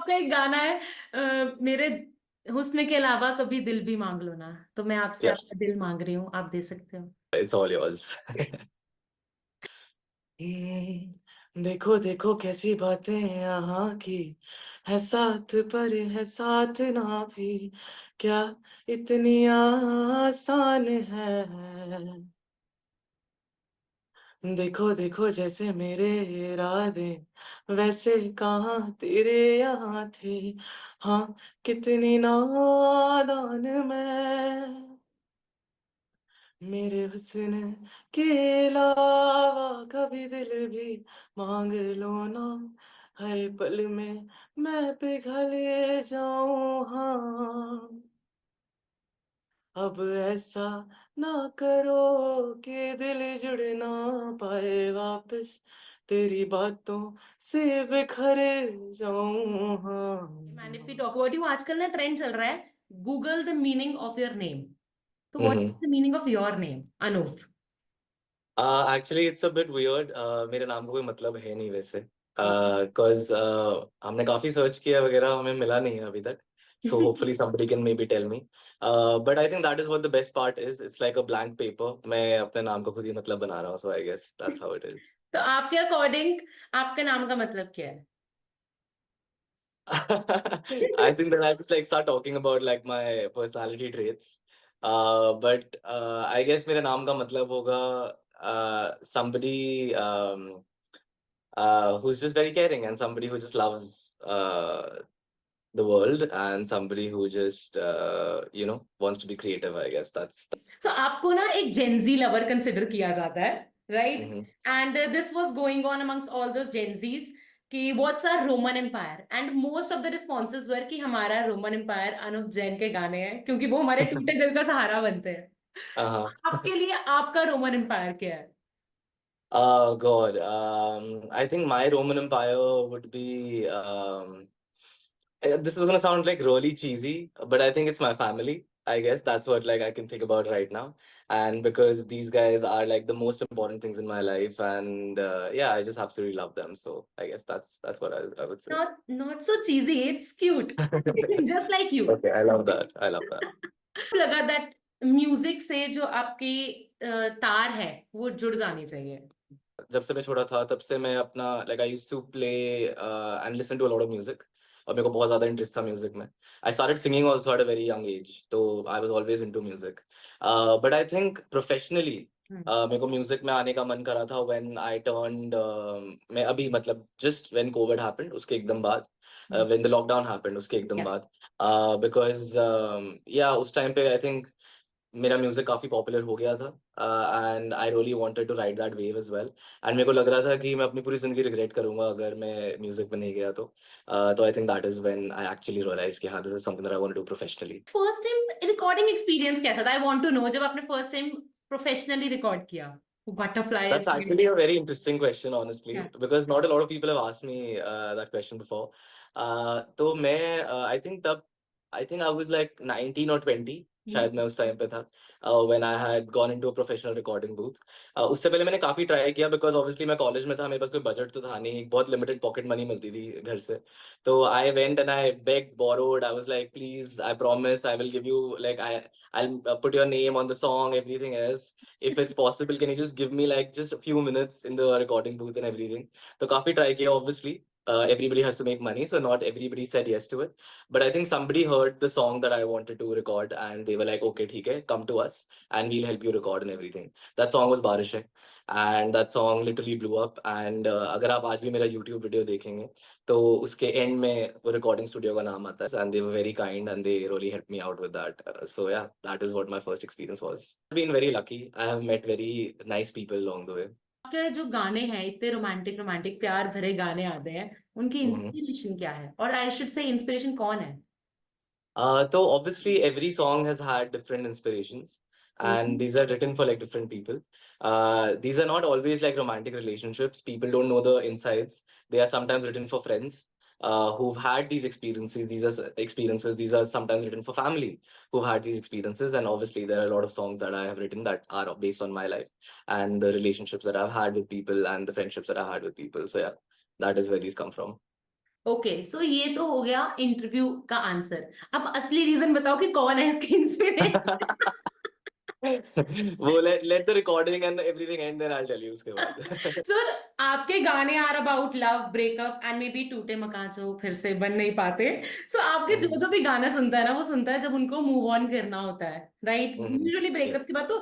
आपका एक गाना है मेरे हुस्न के अलावा कभी दिल भी मांग लो ना, तो मैं आपसे Yes, आपका दिल मांग रही हूँ, आप दे सकते हो? it's all yours. देखो देखो कैसी बातें यहाँ की, है साथ पर है साथ ना भी, क्या इतनी आसान है। देखो देखो जैसे मेरे इरादे वैसे कहाँ तेरे यहाँ थे, हाँ कितनी नादान मैं, मेरे हुस्न के अलावा कभी दिल भी मांग लो ना, हर पल में मैं पिघल जाऊं हाँ, अब ऐसा ना करो कि दिल जुड़ ना पाए वापस, तेरी बातों से बिखर जाऊं मैन इफ हाँ। वी टॉक अबाउट यू, आजकल ना ट्रेंड चल रहा है, Google the meaning of your name. तो what hmm. Is the meaning of your name Anoop? Actually it's a bit weird. मेरे नाम का कोई मतलब है नहीं वैसे, ओके। बिकॉज हमने काफी सर्च किया वगैरह, हमें मिला नहीं है अभी तक। So hopefully somebody can maybe tell me, but I think that is what the best part is. It's like a blank paper. मैं अपने नाम का खुद ही मतलब बना रहा हूँ, so I guess that's how it is. तो आपके अकॉर्डिंग आपके नाम का मतलब क्या है? I think that I just like start talking about like my personality traits. But I guess मेरे नाम का मतलब होगा somebody who's just very caring, and somebody who just loves the world, and somebody who just wants to be creative. I guess that's. सो आपको ना एक Gen Z lover consider किया जाता है, right? Mhm. And this was going on amongst all those Gen Zs कि what's our Roman Empire, and most of the responses were कि हमारा Roman empire Anup Jain के गाने हैं, क्योंकि वो हमारे टूटे दिल का सहारा बनते हैं। Uh-huh. आपके लिए आपका रोमन एम्पायर क्या है? Oh God. I think my Roman Empire would be. This is gonna sound like really cheesy, but I think it's my family. I guess that's what like I can think about right now, and because these guys are like the most important things in my life, and yeah, I just absolutely love them. So I guess that's what I would say. Not so cheesy, it's cute. Just like you. Okay, I love that. I love that. लगा that music से जो आपकी तार है वो जुड़ जानी चाहिए। जब से मैं छोटा था तब से मैं अपना like I used to play and listen to a lot of music, और मेरे को बहुत ज्यादा इंटरेस्ट था म्यूजिक में। I started singing also at a very young age, तो I was always into music. But I think professionally मेरे को म्यूजिक में आने का मन करा था व्हेन आई टर्न्ड, मैं अभी मतलब जस्ट व्हेन कोविड हैपेंड उसके एकदम बाद, व्हेन द लॉकडाउन हैपेंड उसके एकदम Yeah. बाद, बिकॉज या उस टाइम पे आई थिंक मेरा म्यूजिक काफी पॉपुलर हो गया था, and I really wanted to ride that wave as well. And मेरे को लग रहा था कि मैं अपनी पूरी जिंदगी रिग्रेट करूंगा अगर मैं म्यूजिक में नहीं गया तो I think that is when I actually realise कि हाँ, this is something that I want to do professionally. First time recording experience कैसा था? आई वांट टू नो, जब आपने फर्स्ट टाइम प्रोफेशनली रिकॉर्ड किया, That's butterflies. actually a very interesting question, honestly, because not a lot of people have asked me that question before. तो मैं I think तब I think I was like 19 or 20, शायद मैं उस time पे था, when I had gone into a professional recording booth. उससे पहले मैंने काफी ट्राई किया, बिकॉज ऑब्वियसली मैं कॉलेज में था, मेरे पास कोई बजट तो था नहीं, एक बहुत लिमिटेड पॉकेट मनी मिलती थी घर से। तो I went and I beg borrowed, I was like please I promise I will give you like I'll put your name on the song, everything else. If it's possible, can you just give me like just a few minutes in the recording booth and everything? तो काफी try किया obviously. Everybody has to make money, so not everybody said yes to it. But I think somebody heard the song that I wanted to record, and they were like, "Okay, ठीक है, come to us, and we'll help you record and everything." That song was बारिश है, and that song literally blew up. And अगर आप आज भी मेरा YouTube video देखेंगे, तो उसके एंड में वो रिकॉर्डिंग स्टूडियो का नाम आता है, and they were very kind and they really help me out with that. So yeah, that is what my first experience was. Been very lucky, I have met very nice people along the way. आपके जो गाने हैं इतने romantic romantic प्यार भरे गाने आते हैं, उनकी इंस्पिरेशन क्या है, और आई शुड से इंस्पिरेशन कौन है? So obviously every song has had different inspirations, and these are written for like different people. These are not always like romantic relationships. People don't know the insides. They are sometimes written for friends who've had these experiences. Experiences. These are sometimes written for family who've had these experiences. And obviously there are a lot of songs that I have written that are based on my life and the relationships that I've had with people and the friendships that I've had with people. So yeah, that is where these come from. Okay, so ये तो हो गया interview का answer. अब असली reason बताओ कि कौन है इसके इंस्पिरेशन। वो let the recording and everything end, then I'll tell you उसके बाद. सर, आपके गाने are about love, breakup and maybe टूटे मकान जो फिर से बन नहीं पाते। सो आपके जो Mhm, जो भी गाना सुनता है ना, वो सुनता है जब उनको मूव ऑन करना होता है, right? mhm, usually breakup yes. के बाद तो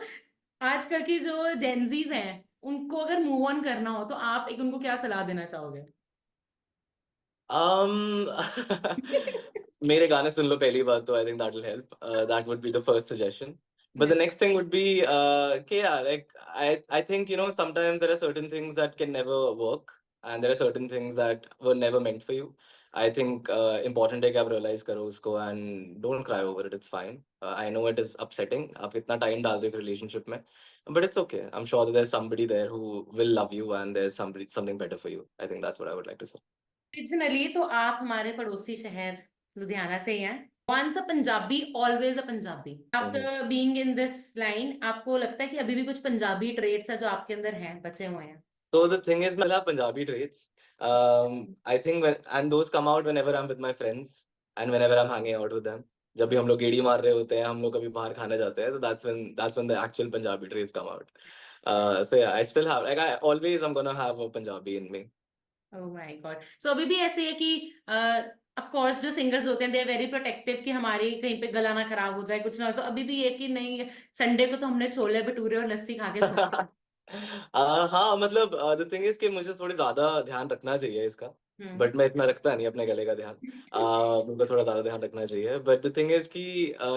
आजकल की जो जेंजीज हैं, उनको अगर मूव ऑन करना हो तो आप एक उनको क्या सलाह देना चाहोगे? Um, मेरे गाने सुन लो पहली बात तो I think that will help. That would be the first suggestion. But Yeah. the next thing would be, okay, yeah, like I think sometimes there are certain things that can never work, and there are certain things that were never meant for you. I think important है कि आप realize करो उसको and don't cry over it. It's fine. I know it is upsetting. आप इतना time डालते हो एक relationship में, but it's okay. I'm sure that there's somebody there who will love you and there's something better for you. I think that's what I would like to say. Originally तो आप हमारे पड़ोसी शहर लुधियाना से ही हैं। Once a Punjabi always a Punjabi. Mhm. After being in this line, आपको लगता है कि अभी भी कुछ पंजाबी ट्रेट्स है जो आपके अंदर हैं, बचे हुए हैं? So the thing is, I love Punjabi traits. I think and those come out whenever I'm with my friends and whenever I'm hanging out with them. जब भी हम लोग गेड़ी मार रहे होते हैं, हम लोग कभी बाहर खाने जाते हैं, तो that's when the actual Punjabi traits come out. So yeah, I still have like I always I'm gonna have a Punjabi in me. Oh my God. So अभी भी ऐसे है कि ऑफ कोर्स जो सिंगर्स होते हैं दे आर वेरी प्रोटेक्टिव कि हमारी कहीं पे गला ना खराब हो जाए, कुछ ना हो, तो अभी भी ये कि नहीं, संडे को तो हमने छोले भटूरे और लस्सी खा के सोना हाँ मतलब द थिंग इज कि मुझे थोड़ी ज्यादा ध्यान रखना चाहिए इसका, है। बट मैं इतना रखता नहीं अपने गले का ध्यान। मुझे थोड़ा ज्यादा ध्यान रखना चाहिए, बट द थिंग इज कि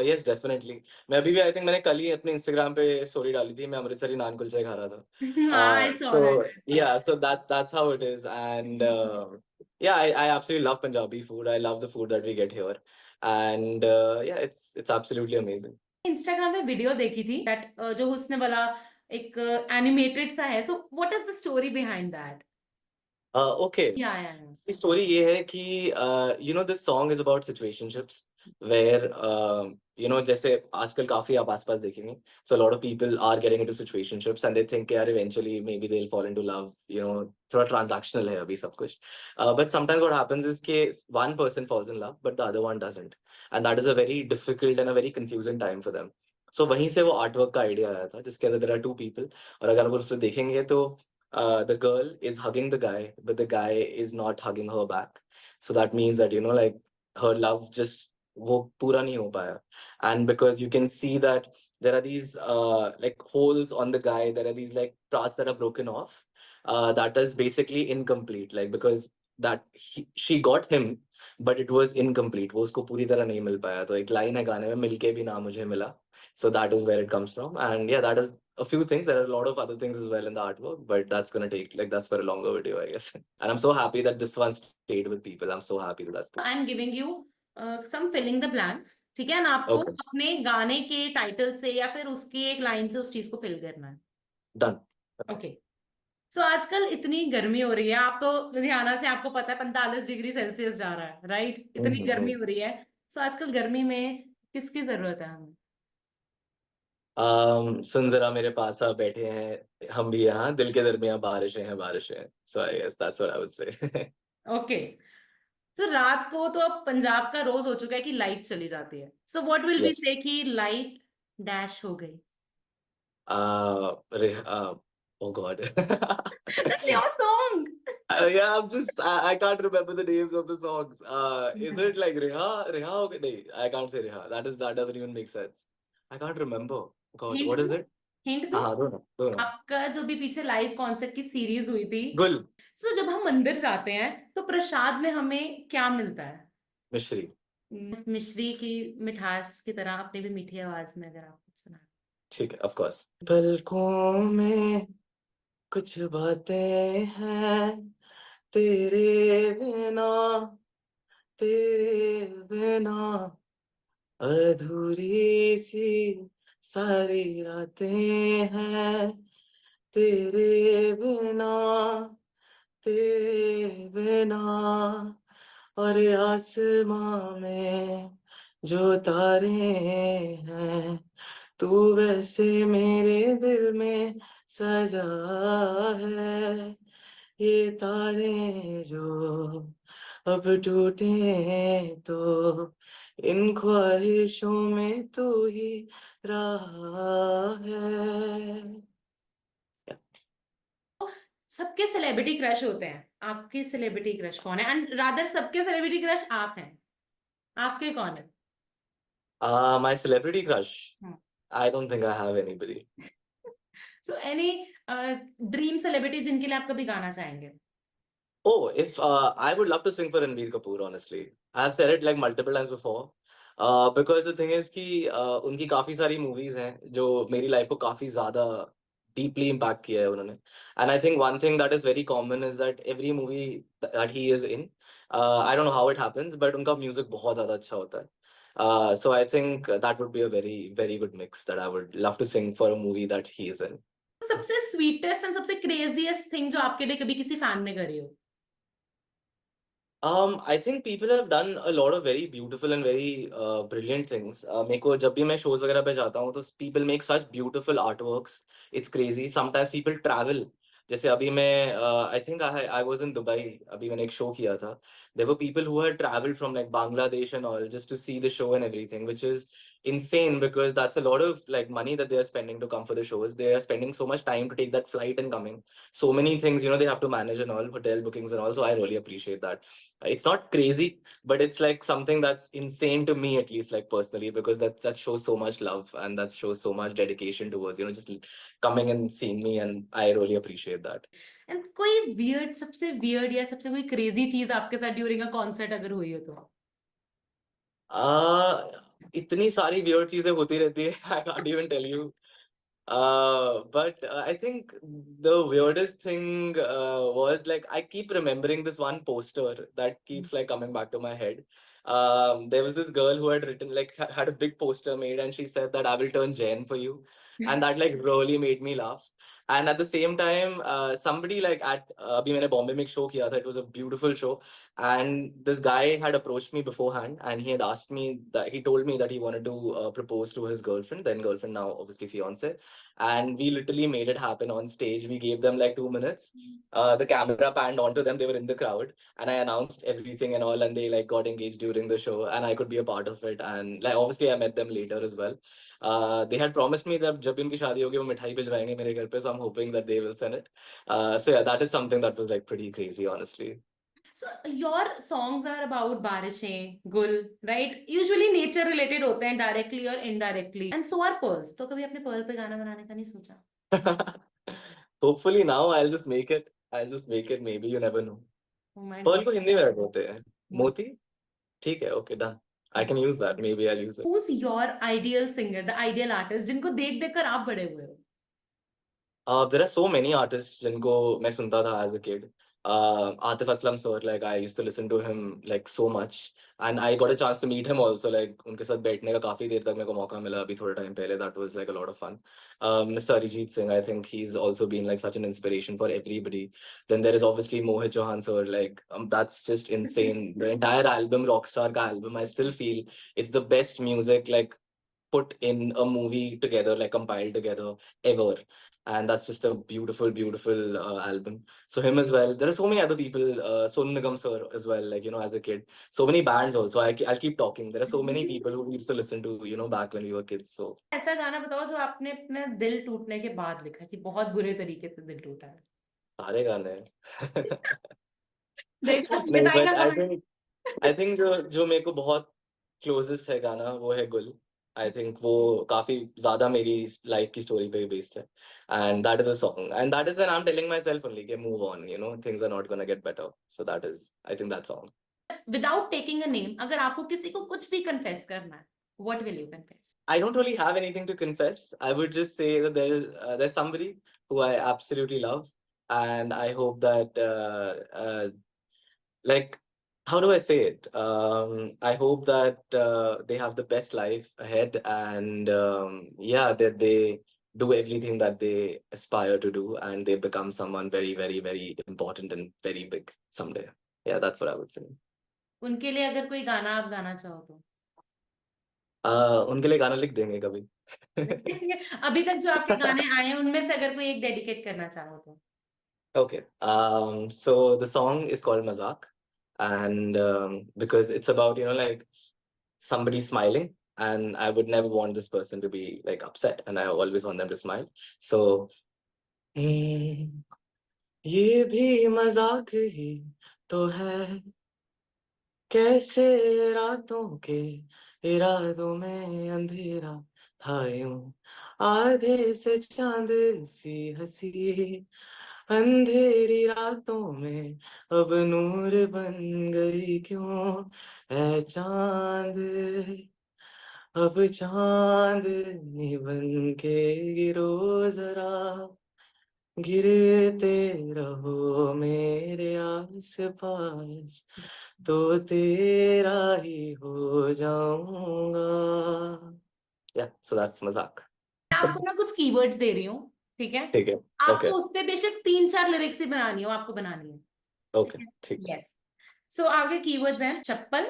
यस डेफिनेटली मैं अभी भी आई थिंक मैंने कल ही अपने इंस्टाग्राम पे स्टोरी डाली थी, मैं अमृतसरी नान कुलचे खा रहा हाँ, था। I saw so that. या सो that's how it is, and yeah, I absolutely love Punjabi food. I love the food that we get here, and yeah, it's absolutely amazing. Instagram पे वीडियो देखी थी दैट जो हुस्न वाला एक animated सा है, so what is the story behind that? Okay, yeah इसकी स्टोरी ये है कि this song is about situationships where जैसे आजकल काफी आप आसपास देखेंगे, so lot of people are getting into situationships and they think यार eventually maybe they will fall into love, थोड़ा ट्रांजैक्शनल है अभी सब कुछ, but sometimes what happens is कि one person falls in love but the other one doesn't, and that is a very difficult and a very confusing time for them. So वहीं से वो artwork का idea आया था जिसके अंदर there are to people, और अगर आप उसको देखेंगे तो the girl is hugging the guy, but the guy is not hugging her back. So that means that, like her love just वो पूरा नहीं हो पाया. And because you can see that there are these like holes on the guy, there are these like parts that are broken off. That is basically incomplete. Like because she got him, but it was incomplete. वो उसको पूरी तरह नहीं मिल पाया. तो एक line है गाने में, मिलके भी ना मुझे मिला. So that is where it comes from. And yeah, that is a few things. There are a lot of other things as well in the artwork, but that's gonna take that's for a longer video, I guess. And I'm so happy that this one stayed with people. I'm so happy that that's the I am giving you some filling the blanks, ठीक है ना? आपको okay. अपने गाने के title से या फिर उसकी एक लाइन से उस चीज को फिल करना है। Done. ओके। सो आजकल इतनी गर्मी हो रही है, आप तो लुधियाना से, आपको पता है 45 डिग्री सेल्सियस जा रहा है, राइट? इतनी गर्मी Mm-hmm. हो रही है। सो आजकल गर्मी में किसकी जरूरत है हमें? सुन जरा मेरे पास आ बैठे हैं हम भी यहाँ, दिल के दरमियाँ बारिशें हैं बारिशें हैं. So I guess that's what I would say. Okay. So रात को तो अब पंजाब का रोज हो चुका है कि लाइट चली जाती है, सो व्हाट विल वी से Yes. कि लाइट डैश हो गई? Oh God. That's your song. Yeah, I can't remember the names of the songs. Is it like Reha? Okay, no, I can't say Reha. That doesn't even make sense. I can't remember. God, hint what is दो, it? Hint दो। Don't know. आपका जो भी पीछे live concert की series हुई थी, Gul, सो जब हम मंदिर जाते हैं तो प्रसाद में हमें क्या मिलता है? Mishri. मिश्री की मिठास की तरह अपनी भी मीठी आवाज में अगर आप कुछ सुना। ठीक है, of course. पलकों में कुछ बातें हैं तेरे बिना, तेरे बिना अधूरी सी सारी रातें हैं तेरे बिना, तेरे बिना, और आसमां में जो तारे हैं तू वैसे मेरे दिल में सजा है, ये तारे जो अब टूटे तो इन ख्वाहिशों में तू ही रहा है। सबके सेलिब्रिटी क्रश होते हैं, आपके सेलिब्रिटी क्रश कौन है? एंड रादर सबके सेलिब्रिटी क्रश आप हैं, आपके कौन है? My celebrity crush. I don't think I have anybody. So any dream celebrity जिनके लिए आप कभी गाना चाहेंगे? Oh, if I would love to sing for Ranbir Kapoor, honestly. I've said it like multiple times before. Because the thing is कि उनकी काफी सारी movies हैं जो मेरी life को काफी ज़्यादा deeply impact किया है उन्होंने. And I think one thing that is very common is that every movie that he is in, I don't know how it happens, but उनका music बहुत ज़्यादा अच्छा होता है. So I think that would be a very, very good mix that I would love to sing for a movie that he is in. सबसे sweetest and सबसे craziest thing जो आपके लिए कभी किसी फैन ने करी हो? I think people have done a lot of very beautiful and very brilliant things. मेरे को जब भी मैं shows वगैरह पे जाता हूँ तो people make such beautiful artworks. It's crazy. Sometimes people travel. जैसे अभी मैं I think I was in Dubai. अभी मैंने एक show किया था. There were people who had traveled from like Bangladesh and all just to see the show and everything, which is insane because that's a lot of like money that they are spending to come for the shows. They are spending so much time to take that flight and coming. So many things, you know, they have to manage and all, hotel bookings and all. So I really appreciate that. It's not crazy, but it's like something that's insane to me, at least, like personally, because that shows so much love and that shows so much dedication towards, you know, just coming and seeing me, and I really appreciate that. And कोई weird, सबसे weird या सबसे कोई crazy चीज आपके साथ during a concert अगर हुई हो तो? uh इतनी सारी weird चीजें होती रहती है. I can't even tell you. But I think the weirdest thing was like I keep remembering this one poster that keeps like coming back to my head. There was this girl who had written like had a big poster made, and she said that I will turn Jain for you, and that like really made me laugh. And at the same time, somebody like at अभी मैंने बॉम्बे में एक show किया था. It was a beautiful show, and this guy had approached me beforehand, and he had asked me that he told me that he wanted to propose to his girlfriend, then girlfriend, now obviously fiance, and we literally made it happen on stage. We gave them like 2 minutes. The camera panned onto them. They were in the crowd, and I announced everything and all, and they like got engaged during the show, and I could be a part of it. And like obviously, I met them later as well. They had promised me that जब भी उनकी शादी होगी वो मिठाई भिजवाएंगे मेरे घर पे, so I'm hoping that they will send it. So yeah, that is something that was like pretty crazy, honestly. So your songs are about बारिशें, गुल, right? Usually nature related होते हैं directly or indirectly. And so are pearls. तो कभी अपने pearl पे गाना बनाने का नहीं सोचा? Hopefully now I'll just make it. I'll just make it. Maybe you never know. Oh my Pearl God. को हिंदी में क्या बोलते हैं? Mo- मोती? ठीक है, okay, done. I can use that. Maybe I'll use it. Who's your ideal singer, the ideal artist जिनको देख देख कर आप बड़े हुए हो? There are so many artists जिनको मैं सुनता था as a kid. Atif Aslam sir, like I used to listen to him like so much, and I got a chance to meet him also. Like उनके साथ बैठने का काफी देर तक मेरे को मौका मिला अभी थोड़े टाइम पहले. That was like a lot of fun. Mr. Arijit Singh, I think he's also been like such an inspiration for everybody. Then there is obviously Mohit Chauhan sir. Like that's just insane. The entire album, Rockstar ka album, I still feel it's the best music like put in a movie together, like compiled together ever. And that's just a beautiful, beautiful album. So him as well. There are so many other people, Sonu Nigam sir as well, like, you know, as a kid. So many bands also. I'll keep talking. There are so many people who we used to listen to, you know, back when we were kids. So ऐसा गाना बताओ जो आपने अपने दिल टूटने के बाद लिखा कि बहुत बुरे तरीके से दिल टूटा है? सारे गाने हैं. देखा, नहीं, बताई ना but I comment. think I think जो जो मेरे को बहुत क्लोजेस्ट है गाना वो है गुल. आई थिंक वो काफी ज्यादा मेरी लाइफ की स्टोरी पे बेस्ड है. And that is a song, and that is when I am telling myself only कि move on, you know, things are not gonna get better. So that is, I think, that song. Without taking a name, अगर आपको किसी को कुछ भी confess करना है, what will you confess? I don't really have anything to confess. I would just say that there's somebody who I absolutely love, and I hope that like, how do I say it? I hope that they have the best life ahead, and yeah, that they do everything that they aspire to do, and they become someone very, very, very important and very big someday. Yeah, that's what I would say. उनके लिए अगर कोई गाना आप गाना चाहो तो? उनके लिए गाना लिख देंगे कभी. अभी तक जो आपके गाने आए हैं उनमें से अगर कोई एक डेडिकेट करना चाहो तो? Okay. So the song is called Mazak, and because it's about, you know, like somebody smiling, and I would never want this person to be like upset, and I always want them to smile. So ये भी मजाक ही तो है, कैसे रातों के इरादों में अंधेरा था यूं, आधे से चांद सी हंसी, अंधेरी रातों में अब नूर बन गई क्यों, है चांद अब चांदनी बन के गिरो जरा, गिरते रहो मेरे आस पास, तो तेरा ही हो जाऊंगा. Yeah, so that's मजाक. मैं आपको ना कुछ कीवर्ड्स दे रही हूँ, ठीक है? ठीक है. आपको ओके. उस पे बेशक 3-4 लिरिक्स ही बनानी हो, आपको बनानी है. ठीक ओके. है? ठीक है. यस. सो आगे कीवर्ड्स हैं चप्पल,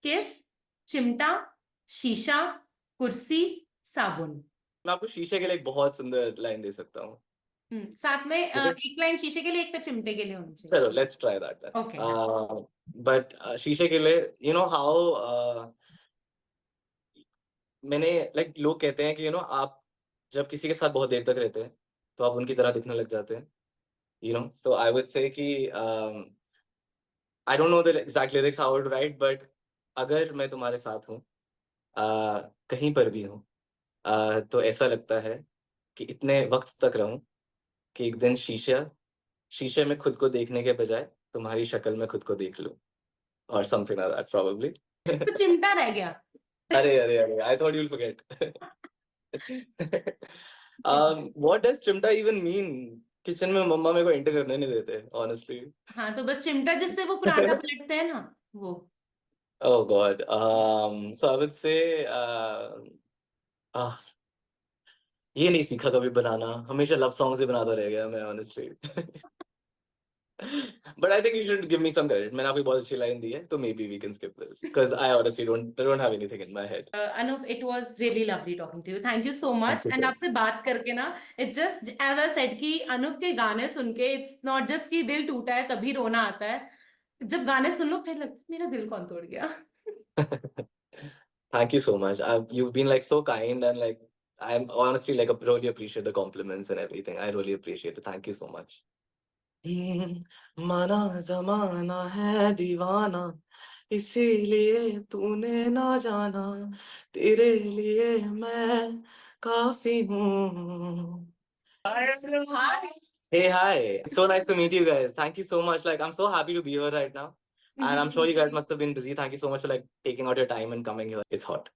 किस, चिमटा, शीशा, कुर्सी, साबुन. मैं आपको शीशे के लिए एक बहुत सुंदर लाइन दे सकता हूँ. साथ में ठीक है. एक लाइन शीशे के लिए, एक पे चिमटे के लिए होनी चाहिए. चलो, let's try that then. Okay. But शीशे के लिए, यू नो हाउ, मैंने लाइक लोग कहते हैं कि यू नो आप जब किसी के साथ बहुत देर तक रहते हैं तो आप उनकी तरह दिखने लग जाते हैं, यू नो. तो आई वुड से कि I don't know the exact lyrics how to write, but अगर मैं तुम्हारे साथ हूँ, कहीं पर भी हूँ, तो ऐसा लगता है कि इतने वक्त तक रहूं कि एक दिन शीशे में खुद को देखने के बजाय तुम्हारी शक्ल में खुद को देख लूं, और समथिंग लाइक दैट प्रोबेबली. तो चिमटा रह गया. अरे अरे अरे, I thought you'll forget. What does चिमटा इवन मीन? किचन में मम्मा मेरे को एंटर करने नहीं देते, ऑनेस्टली. हाँ, तो बस चिमटा जिससे वो पराठा पलटते हैं ना, वो. Oh God. So I would say, ये नहीं सीखा कभी बनाना, हमेशा लव सॉन्ग्स ही बनाता रह गया मैं, honestly. But I think you should give me some credit. मैंने आपको बहुत अच्छी लाइन दी है, तो maybe we can skip this because I honestly don't have anything in my head. Anup, it was really lovely talking to you. Thank you so much. Thank you, And sir. आपसे बात करके ना, it just as I said कि अनूप के गाने सुन के it's not just कि दिल टूटा है तभी रोना आता है. जब गाने सुन लो फिर लगता है मेरा दिल कौन तोड़ गया. Thank you so much. You've been like so kind, and like I'm honestly like really appreciate the compliments and everything. I really appreciate it. Thank you so much. माना जमाना है दीवाना, इसीलिए तूने ना जाना, तेरे लिए मैं काफी हूँ. Hi. Hey, hi. It's so nice to meet you guys. Thank you so much. Like, I'm so happy to be here right now. And I'm sure you guys must have been busy. Thank you so much for like taking out your time and coming here. It's hot.